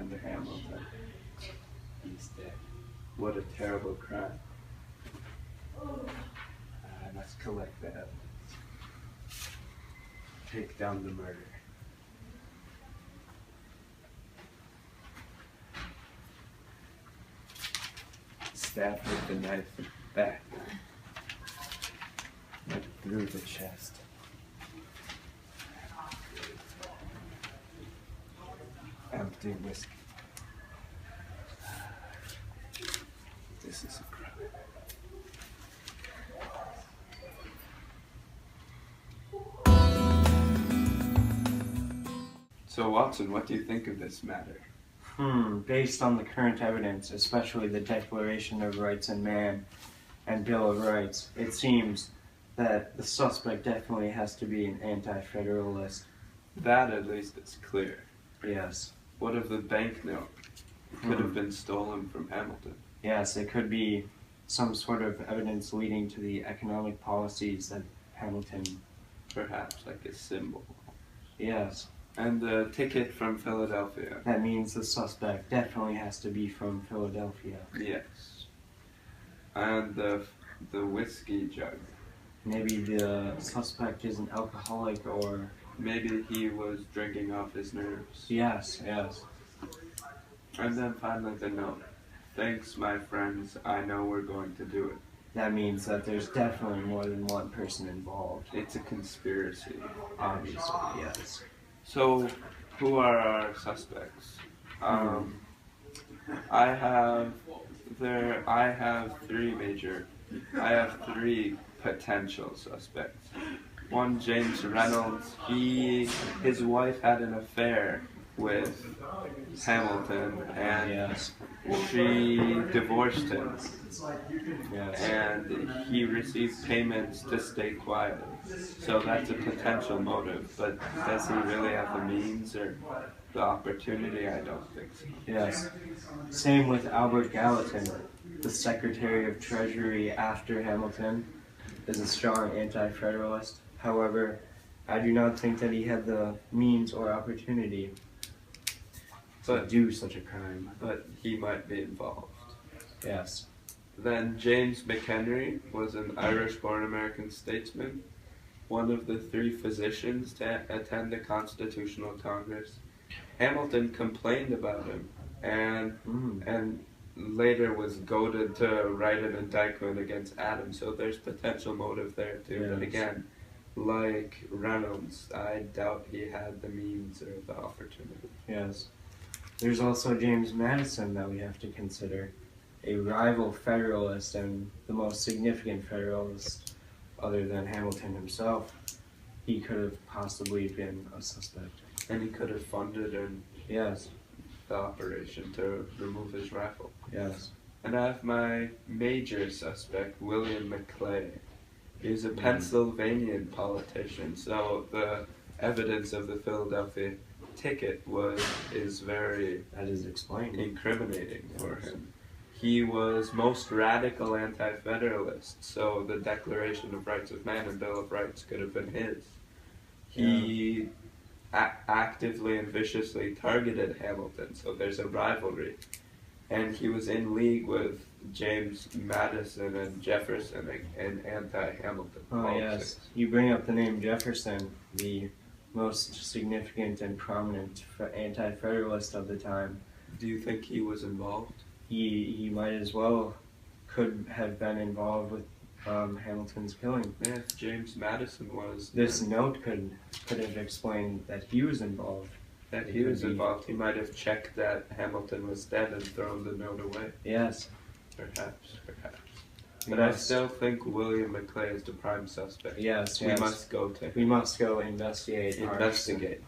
Alexander Hamilton. He's dead. What a terrible crime. I must collect the evidence. Take down the murder. Stab with the knife back and through the chest. Empty whiskey. This is a crime. So Watson, what do you think of this matter? Based on the current evidence, especially the Declaration of Rights of Man and Bill of Rights, it seems that the suspect definitely has to be an anti-federalist. That at least is clear. Yes. What of the banknote? It could have been stolen from Hamilton. Yes, it could be some sort of evidence leading to the economic policies that Hamilton... Perhaps like a symbol. Yes. And the ticket from Philadelphia. That means the suspect definitely has to be from Philadelphia. Yes. And the whiskey jug. Maybe the suspect is an alcoholic, or... Maybe he was drinking off his nerves. Yes. And then finally the note. Thanks, my friends. I know we're going to do it. That means that there's definitely more than one person involved. It's a conspiracy. Obviously, yes. So, who are our suspects? I have three potential suspects. One, James Reynolds. His wife had an affair with Hamilton, and Yes. she divorced him. Yes. And he received payments to stay quiet. So that's a potential motive, but does he really have the means or the opportunity? I don't think so. Yes. Same with Albert Gallatin, the Secretary of Treasury after Hamilton, is a strong anti-federalist. However, I do not think that he had the means or opportunity to do such a crime. But he might be involved. Yes. Then James McHenry was an Irish-born American statesman, one of the 3 physicians to attend the Constitutional Congress. Hamilton complained about him, and later was goaded to write an indictment against Adams. So there's potential motive there too. Yes. But again, like Reynolds, I doubt he had the means or the opportunity. Yes. There's also James Madison that we have to consider, a rival Federalist and the most significant Federalist other than Hamilton himself. He could have possibly been a suspect. And he could have funded Yes. the operation to remove his rival. Yes. And I have my major suspect, William McClay. He's a Pennsylvanian politician, so the evidence of the Philadelphia ticket is very That is explained. incriminating for him. He was most radical anti-federalist, so the Declaration of Rights of Man and Bill of Rights could have been his. He actively and viciously targeted Hamilton, so there's a rivalry. And he was in league with James Madison and Jefferson and anti-Hamilton Oh politics. yes. You bring up the name Jefferson, the most significant and prominent anti-federalist of the time. Do you think he was involved? He might as well could have been involved with Hamilton's killing. Yeah, if James Madison was. This note could have explained that he was involved. That he was involved, he might have checked that Hamilton was dead and thrown the note away. Yes. Perhaps. But I still think William McClay is the prime suspect. Yes. We must go to him. We must go investigate. Investigate.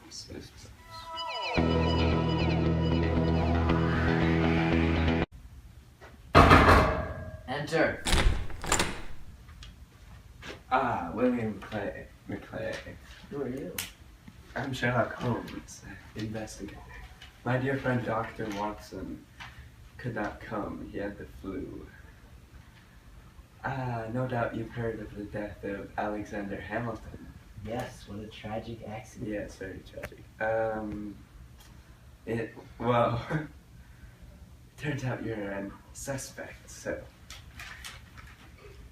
Enter. William McClay. Who are you? I'm Sherlock Holmes, investigating. My dear friend Dr. Watson could not come. He had the flu. No doubt you've heard of the death of Alexander Hamilton. Yes, what a tragic accident. Yes, very tragic. Well, turns out you're a suspect, so.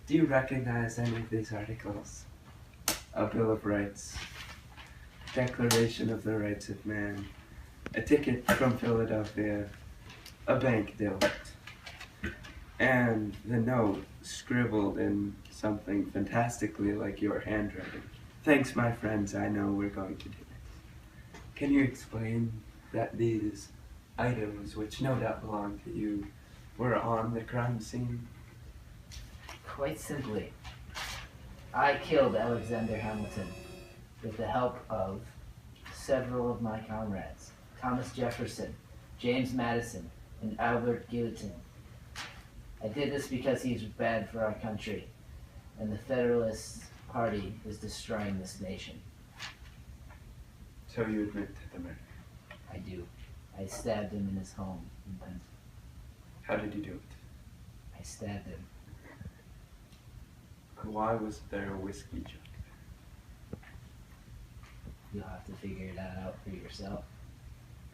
Do you recognize any of these articles? A Bill of Rights, Declaration of the Rights of Man, a ticket from Philadelphia, a bank note, and the note scribbled in something fantastically like your handwriting. Thanks, my friends, I know we're going to do this. Can you explain that these items, which no doubt belong to you, were on the crime scene? Quite simply, I killed Alexander Hamilton with the help of several of my comrades, Thomas Jefferson, James Madison, and Albert Gallatin. I did this because he's bad for our country, and the Federalist Party is destroying this nation. So you admit to the murder. I do. I stabbed him in his home in Pennsylvania. How did you do it? I stabbed him. Why was there a whiskey jug? You'll have to figure that out for yourself.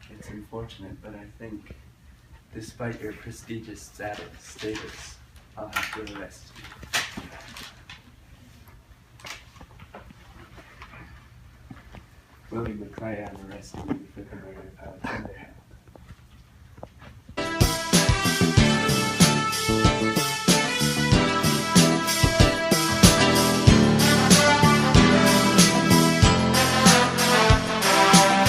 It's unfortunate, but I think, despite your prestigious status, I'll have to arrest you. William McClay, I'm arresting you for the murder of Alexander Hamilton.